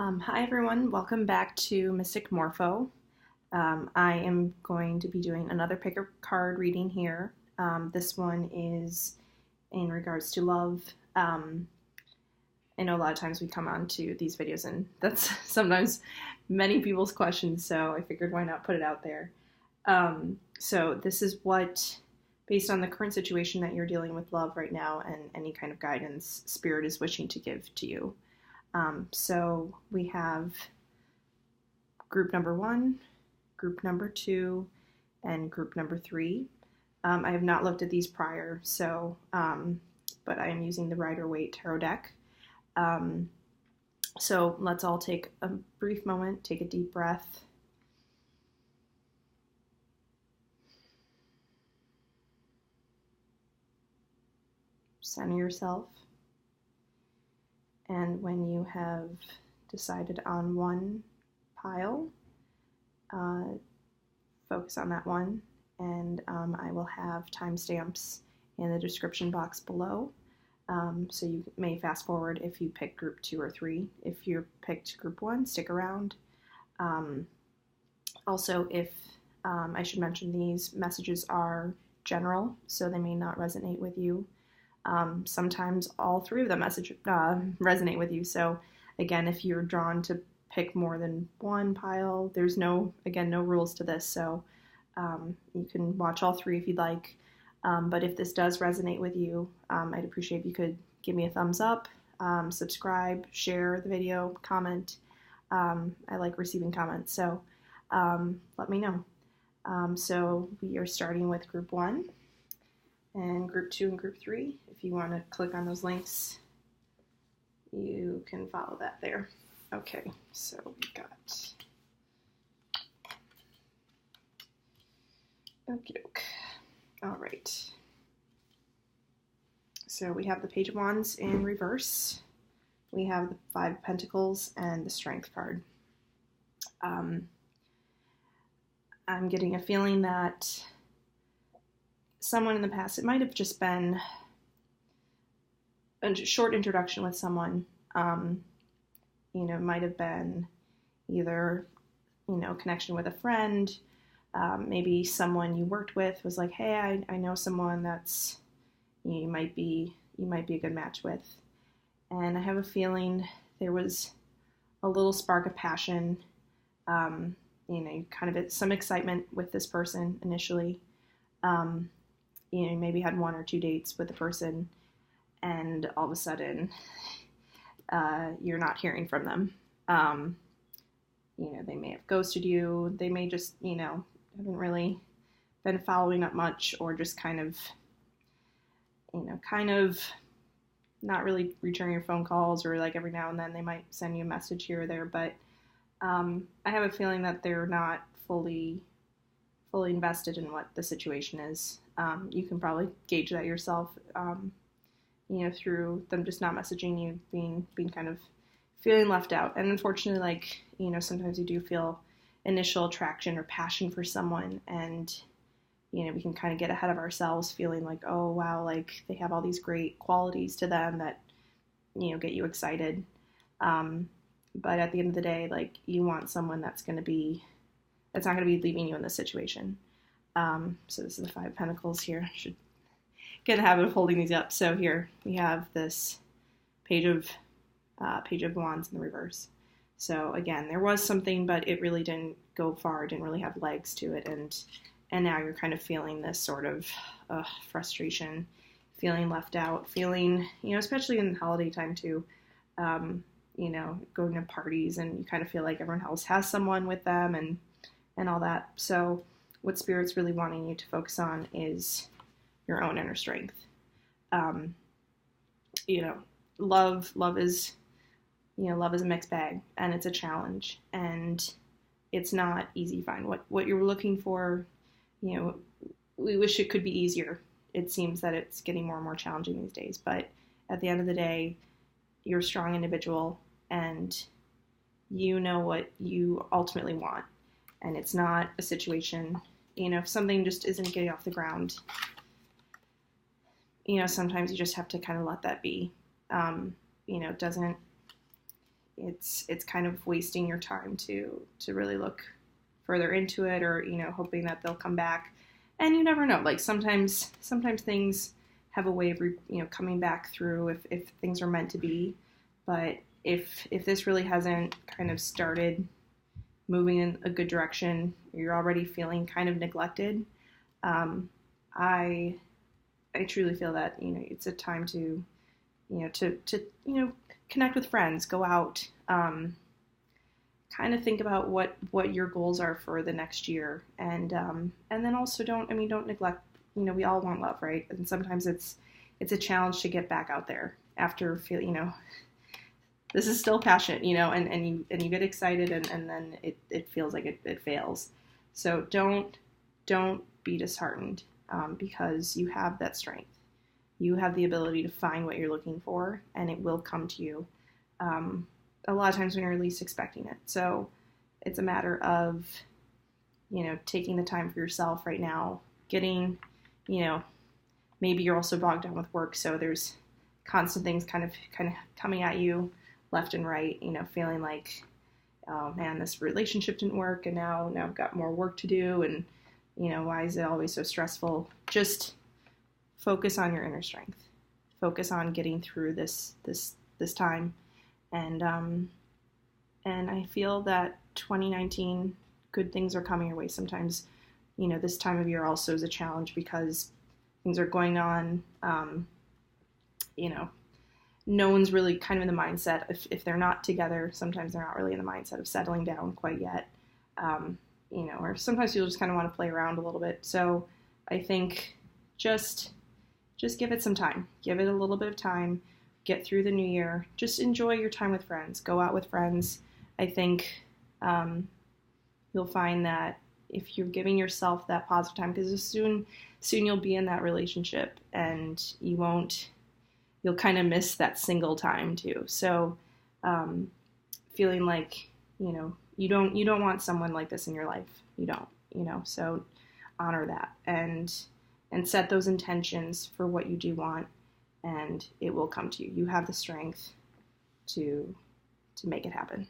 Hi everyone, welcome back to Mystic Morpho. I am going to be doing another pick a card reading here. This one is in regards to love. I know a lot of times we come on to these videos and that's sometimes many people's questions, so I figured why not put it out there. So this is what, based on the current situation that you're dealing with love right now and any kind of guidance Spirit is wishing to give to you. So we have group number 1, group number 2, and group number 3. I have not looked at these prior, so but I am using the Waite Tarot deck. So let's all take a brief moment, take a deep breath. Center yourself. And when you have decided on one pile, focus on that one, and I will have timestamps in the description box below. So you may fast forward if you pick group 2 or 3. If you picked group 1, stick around. Also, if I should mention, these messages are general, so they may not resonate with you. Sometimes all 3 of them resonate with you. So again, if you're drawn to pick more than one pile, there's no rules to this. So you can watch all 3 if you'd like. But if this does resonate with you, I'd appreciate if you could give me a thumbs up, subscribe, share the video, comment. I like receiving comments, so let me know. So we are starting with group 1. And group 2 and group 3, if you want to click on those links, you can follow that there. Okay, so we got, okey-doke. All right. So we have the Page of Wands in reverse. We have the 5 of Pentacles and the Strength card. I'm getting a feeling that someone in the past, it might have just been a short introduction with someone, might have been either, connection with a friend, maybe someone you worked with was like, hey, I know someone that's, you might be a good match with. And I have a feeling there was a little spark of passion, kind of some excitement with this person initially. You maybe had 1 or 2 dates with the person, and all of a sudden, you're not hearing from them. They may have ghosted you. They may just, haven't really been following up much, or just kind of not really returning your phone calls, or like every now and then they might send you a message here or there. But I have a feeling that they're not fully invested in what the situation is. You can probably gauge that yourself, through them just not messaging you, being kind of feeling left out. And unfortunately, sometimes you do feel initial attraction or passion for someone, and, we can kind of get ahead of ourselves, feeling like, oh, wow, like they have all these great qualities to them that, get you excited. But at the end of the day, like, you want someone that's not going to be leaving you in this situation. So this is the 5 of Pentacles here. I should get in the habit of holding these up. So here we have this Page of Wands in the reverse. So again, there was something, but it really didn't go far. It didn't really have legs to it. And now you're kind of feeling this sort of frustration, feeling left out, feeling, especially in the holiday time too, going to parties, and you kind of feel like everyone else has someone with them and all that. So what Spirit's really wanting you to focus on is your own inner strength. Love is a mixed bag, and it's a challenge, and it's not easy to find what you're looking for. We wish it could be easier. It seems that it's getting more and more challenging these days, but at the end of the day, you're a strong individual, and you know what you ultimately want. And it's not a situation, if something just isn't getting off the ground, sometimes you just have to kind of let that be. It doesn't, it's kind of wasting your time to really look further into it, or hoping that they'll come back. And you never know. Like sometimes things have a way of coming back through if things are meant to be. But if this really hasn't kind of started moving in a good direction, you're already feeling kind of neglected. I truly feel that it's a time to to connect with friends, go out, kind of think about what your goals are for the next year, and then also don't neglect. We all want love, right? And sometimes it's a challenge to get back out there after this is still passion, and you get excited, and then it feels like it fails. So don't be disheartened, because you have that strength. You have the ability to find what you're looking for, and it will come to you a lot of times when you're least expecting it. So it's a matter of, taking the time for yourself right now, getting, maybe you're also bogged down with work, so there's constant things kind of coming at you left and right, feeling like, oh man, this relationship didn't work, and now I've got more work to do, and, why is it always so stressful? Just focus on your inner strength. Focus on getting through this time. And I feel that 2019, good things are coming your way. Sometimes, this time of year also is a challenge because things are going on. No one's really kind of in the mindset, if they're not together, sometimes they're not really in the mindset of settling down quite yet. Or sometimes people just kind of want to play around a little bit. So I think just give it some time. Give it a little bit of time. Get through the new year. Just enjoy your time with friends. Go out with friends. I think you'll find that if you're giving yourself that positive time, because soon you'll be in that relationship, and you'll kind of miss that single time too. So feeling like, you don't want someone like this in your life. You don't, so honor that and set those intentions for what you do want, and it will come to you. You have the strength to make it happen.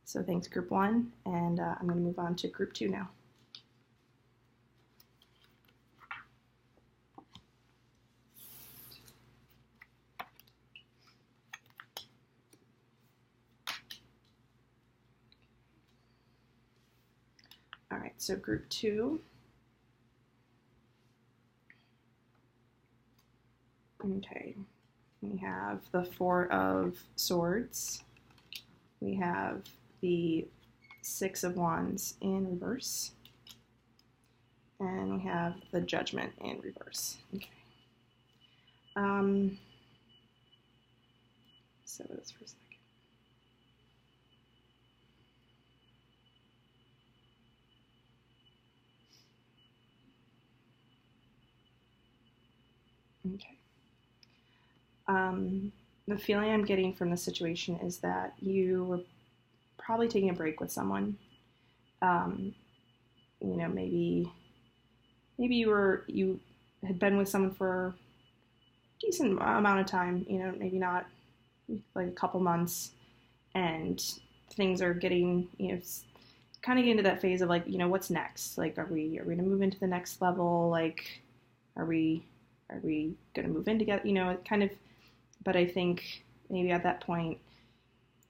So thanks, Group 1, and I'm going to move on to Group 2 now. All right, so Group 2. Okay, we have the Four of Swords. We have the Six of Wands in reverse. And we have the Judgment in reverse. Okay. So this for a second. Okay. The feeling I'm getting from the situation is that you were probably taking a break with someone. Maybe you had been with someone for a decent amount of time, maybe not like a couple months, and things are getting, kind of getting to that phase of like, what's next? Like, are we going to move into the next level? Like, are we going to move in together? Kind of, but I think maybe at that point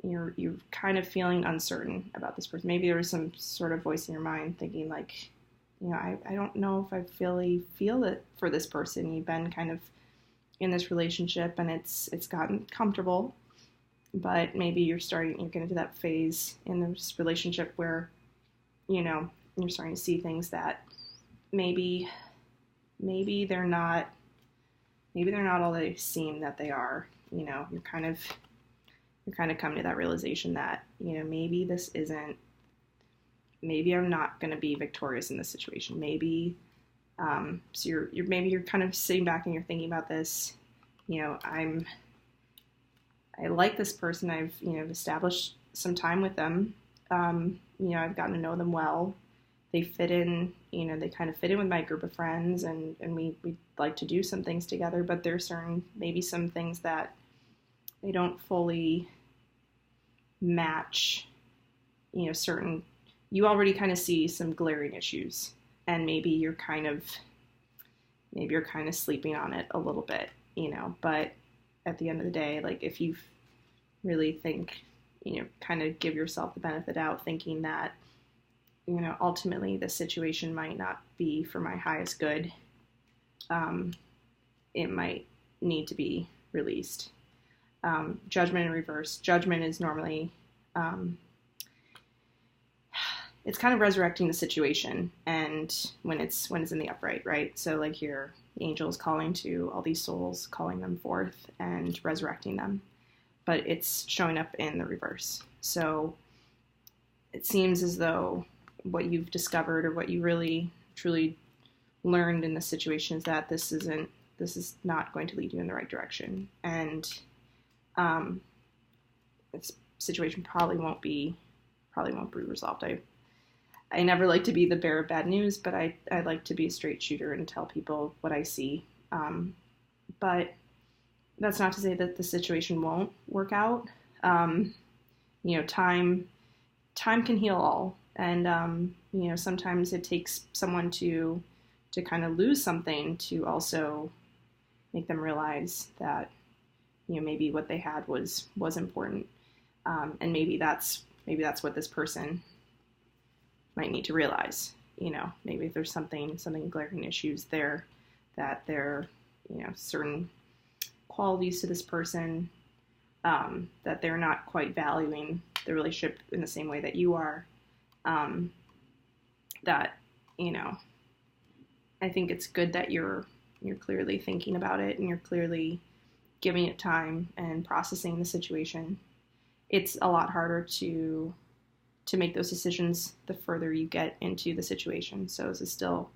you're kind of feeling uncertain about this person. Maybe there was some sort of voice in your mind thinking like, I don't know if I really feel it for this person. You've been kind of in this relationship and it's gotten comfortable, but maybe you're getting into that phase in this relationship where, you're starting to see things that maybe they're not all they seem that they are. You're kind of coming to that realization that, maybe I'm not going to be victorious in this situation. Maybe, so you're kind of sitting back and you're thinking about this, I like this person. I've, established some time with them. I've gotten to know them well. They fit in, they kind of fit in with my group of friends, and we like to do some things together, but there's maybe some things that they don't fully match, certain, you already kind of see some glaring issues, and maybe you're kind of sleeping on it a little bit, but at the end of the day, like if you really think, kind of give yourself the benefit of the doubt, thinking that, ultimately the situation might not be for my highest good, it might need to be released. Judgment in reverse. Judgment is normally, it's kind of resurrecting the situation, and when it's in the upright, right? So like here, the angel is calling to all these souls, calling them forth and resurrecting them, but it's showing up in the reverse. So it seems as though what you've discovered, or what you really truly learned in this situation, is that this is not going to lead you in the right direction, and this situation probably won't be resolved. I never like to be the bearer of bad news, but I like to be a straight shooter and tell people what I see. But that's not to say that the situation won't work out. Time can heal all, and sometimes it takes someone to kind of lose something to also make them realize that maybe what they had was important, and maybe that's what this person might need to realize. Maybe if there's something glaring issues there, that there certain qualities to this person, that they're not quite valuing the relationship in the same way that you are, that I think it's good that you're clearly thinking about it, and you're clearly giving it time and processing the situation. It's a lot harder to make those decisions the further you get into the situation. So this is still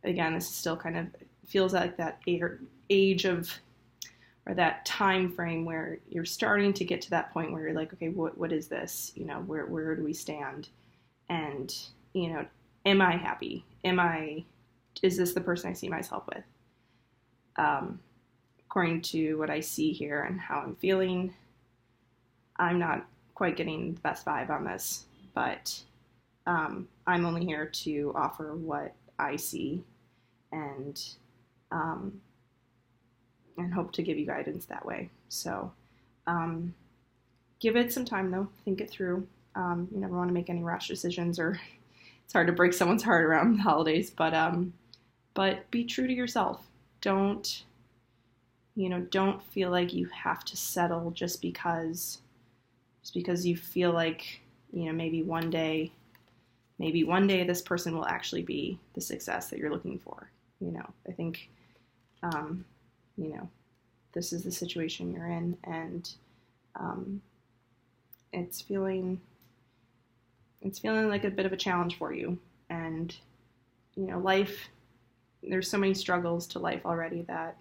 kind of feels like that age of, or that time frame where you're starting to get to that point where you're like, okay, what is this? Where do we stand? And, am I happy? Is this the person I see myself with? According to what I see here and how I'm feeling, I'm not quite getting the best vibe on this, but I'm only here to offer what I see, and hope to give you guidance that way. So give it some time, though. Think it through. You never want to make any rash decisions, or it's hard to break someone's heart around the holidays, but be true to yourself. Don't feel like you have to settle just because you feel like, maybe one day this person will actually be the success that you're looking for. I think, this is the situation you're in, and it's feeling like a bit of a challenge for you. And, life, there's so many struggles to life already that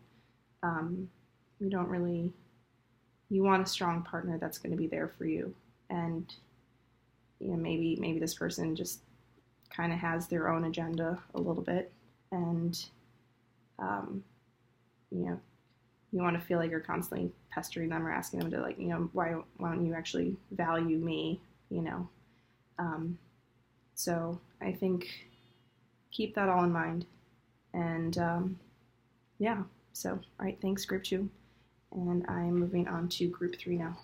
you want a strong partner that's going to be there for you. And, maybe this person just kind of has their own agenda a little bit, and, you want to feel like you're constantly pestering them or asking them to, like, why don't you actually value me, so I think keep that all in mind. And, yeah, so, all right, thanks, group 2. And I'm moving on to group 3 now.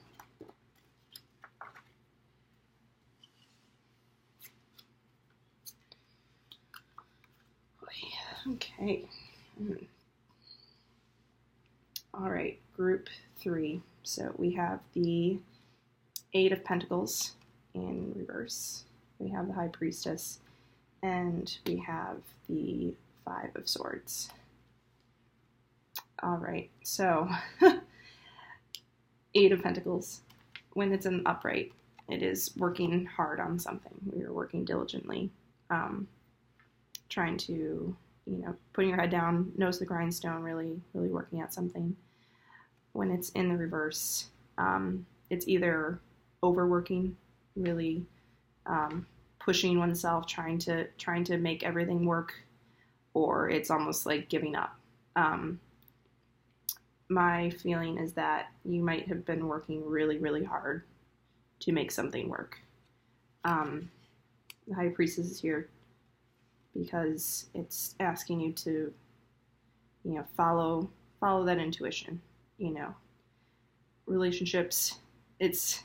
Okay. All right, group 3. So we have the 8 of Pentacles in reverse. We have the High Priestess, and we have the 5 of Swords. All right, so 8 of Pentacles, when it's in upright, it is working hard on something. We are working diligently, trying to, putting your head down, nose to the grindstone, really, really working at something. When it's in the reverse, it's either overworking, really pushing oneself, trying to make everything work, or it's almost like giving up. My feeling is that you might have been working really, really hard to make something work. The High Priestess is here because it's asking you to, follow that intuition. Relationships, it's,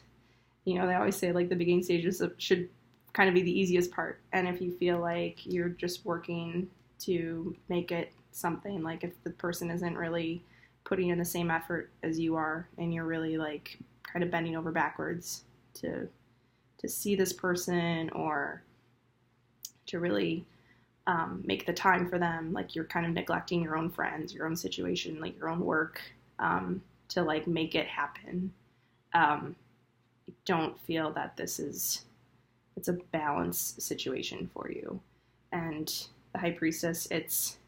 they always say like the beginning stages should kind of be the easiest part. And if you feel like you're just working to make it something, like if the person isn't really putting in the same effort as you are, and you're really like kind of bending over backwards to see this person, or to really make the time for them, like you're kind of neglecting your own friends, your own situation, like your own work, to like make it happen. Don't feel that it's a balanced situation for you. And the High Priestess, it's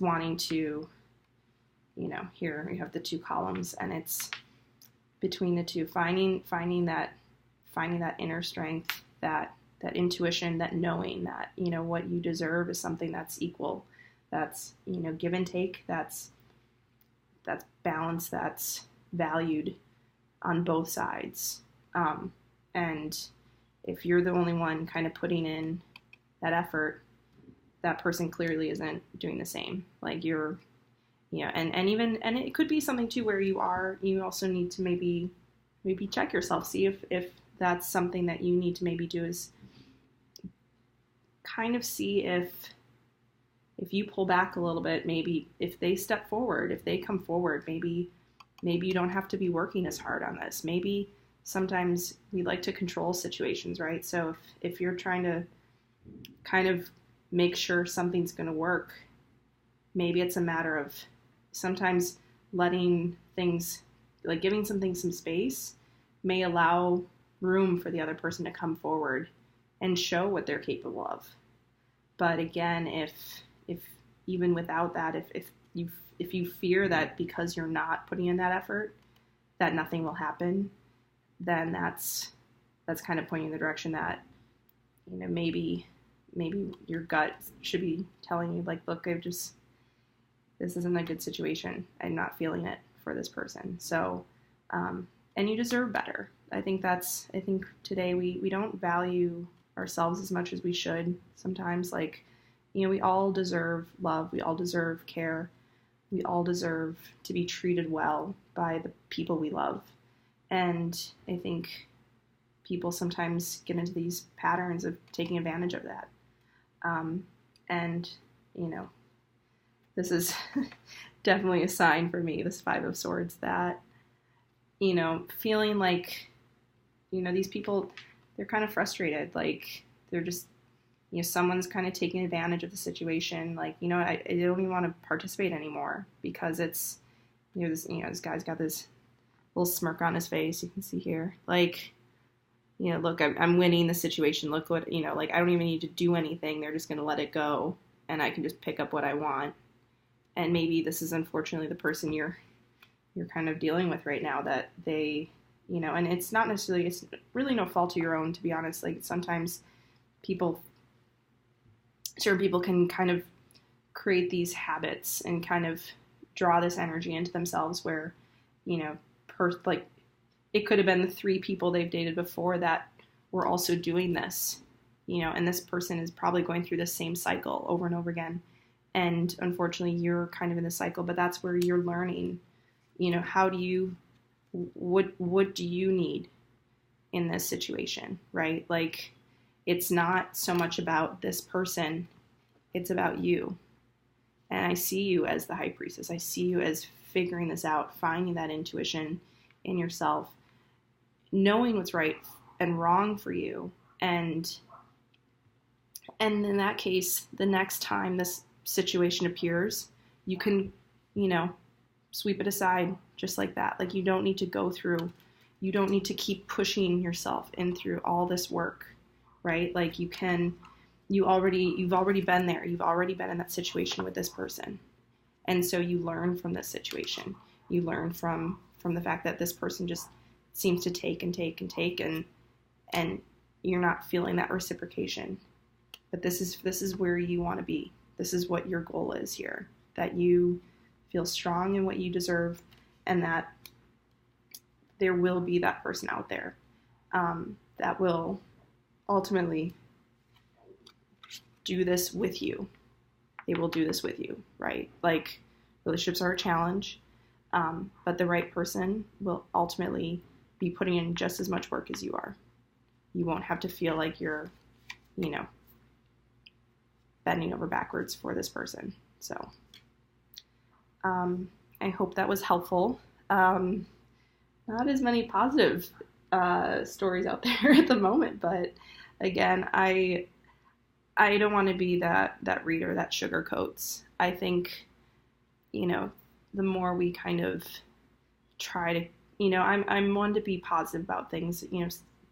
wanting to, here we have the two columns, and it's between the two, finding that inner strength, that intuition, that knowing that, what you deserve is something that's equal, that's, give and take, that's balanced, that's valued on both sides. And if you're the only one kind of putting in that effort, that person clearly isn't doing the same. Like you're, and it could be something too where you also need to maybe check yourself, see if that's something that you need to maybe do, is kind of see if you pull back a little bit, maybe if they step forward, if they come forward, maybe you don't have to be working as hard on this. Maybe sometimes we like to control situations, right? So if you're trying to kind of make sure something's going to work, maybe it's a matter of sometimes letting things, like giving something some space, may allow room for the other person to come forward and show what they're capable of. But again, if even without that, if you fear that because you're not putting in that effort, that nothing will happen, then that's kind of pointing in the direction that, maybe your gut should be telling you, like, look, this isn't a good situation. I'm not feeling it for this person. So, and you deserve better. I think today we don't value ourselves as much as we should sometimes. Like, we all deserve love. We all deserve care. We all deserve to be treated well by the people we love. And I think people sometimes get into these patterns of taking advantage of that. And, this is definitely a sign for me, this Five of Swords, that, feeling like, these people, they're kind of frustrated. Like, they're just, someone's kind of taking advantage of the situation. Like, I don't even want to participate anymore because it's, this guy's got this little smirk on his face. You can see here, like, look, I'm winning the situation. Look what, like, I don't even need to do anything. They're just going to let it go, and I can just pick up what I want. And maybe this is unfortunately the person you're kind of dealing with right now, that they, and it's really no fault of your own, to be honest. Like, sometimes certain people can kind of create these habits and kind of draw this energy into themselves where, like, it could have been the three people they've dated before that were also doing this, and this person is probably going through the same cycle over and over again. And unfortunately, you're kind of in the cycle, but that's where you're learning, what do you need in this situation, right? Like, it's not so much about this person, it's about you. And I see you as the High Priestess. I see you as figuring this out, finding that intuition in yourself, knowing what's right and wrong for you. And in that case, the next time this situation appears, you can, sweep it aside just like that. Like, you don't need to keep pushing yourself in through all this work, right? Like, you've already been there. You've already been in that situation with this person. And so you learn from this situation. You learn from the fact that this person just seems to take and take and take, and you're not feeling that reciprocation. But this is where you want to be. This is what your goal is here, that you feel strong in what you deserve, and that there will be that person out there that will ultimately do this with you. They will do this with you, right? Like, relationships are a challenge, but the right person will ultimately be putting in just as much work as you are. You won't have to feel like you're, bending over backwards for this person. So, I hope that was helpful. Not as many positive stories out there at the moment, but again, I don't want to be that reader that sugarcoats. I think, the more we kind of try to, I'm one to be positive about things.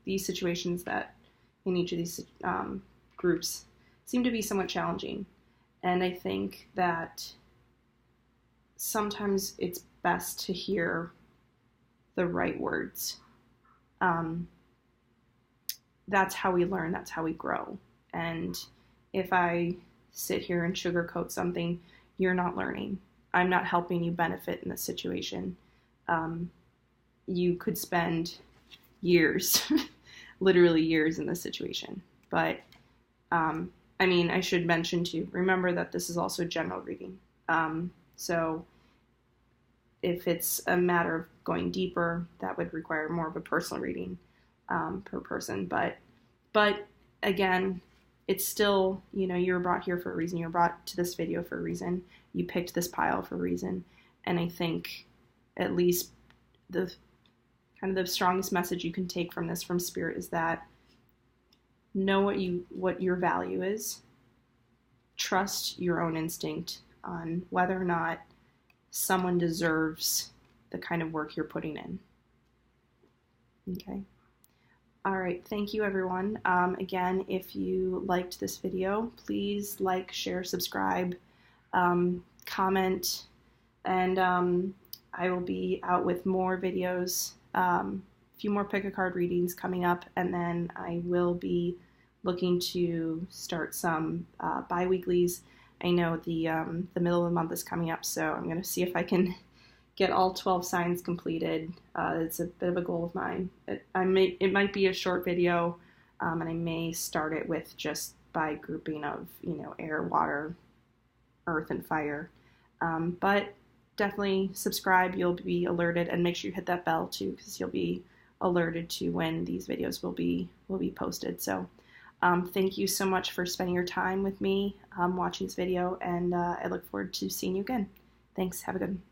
These situations that in each of these groups seem to be somewhat challenging, and I think that sometimes it's best to hear the right words. That's how we learn, that's how we grow. And if I sit here and sugarcoat something, you're not learning. I'm not helping you benefit in this situation. You could spend years, literally years in this situation. But, I should mention too, remember that this is also general reading. So if it's a matter of going deeper, that would require more of a personal reading per person. But again, it's still, you were brought here for a reason. You were brought to this video for a reason. You picked this pile for a reason. And I think at least the strongest message you can take from this, from Spirit, is that know what your value is. Trust your own instinct on whether or not someone deserves the kind of work you're putting in. Okay. All right. Thank you, everyone. Again, if you liked this video, please like, share, subscribe, comment, and I will be out with more videos, a few more pick a card readings coming up, and then I will be looking to start some bi-weeklies. I know the middle of the month is coming up, so I'm going to see if I can get all 12 signs completed. It's a bit of a goal of mine. It might be a short video, and I may start it with just by grouping of, air, water, earth, and fire. But definitely subscribe. You'll be alerted, and make sure you hit that bell too, because you'll be alerted to when these videos will be posted. So thank you so much for spending your time with me watching this video, and I look forward to seeing you again. Thanks. Have a good one.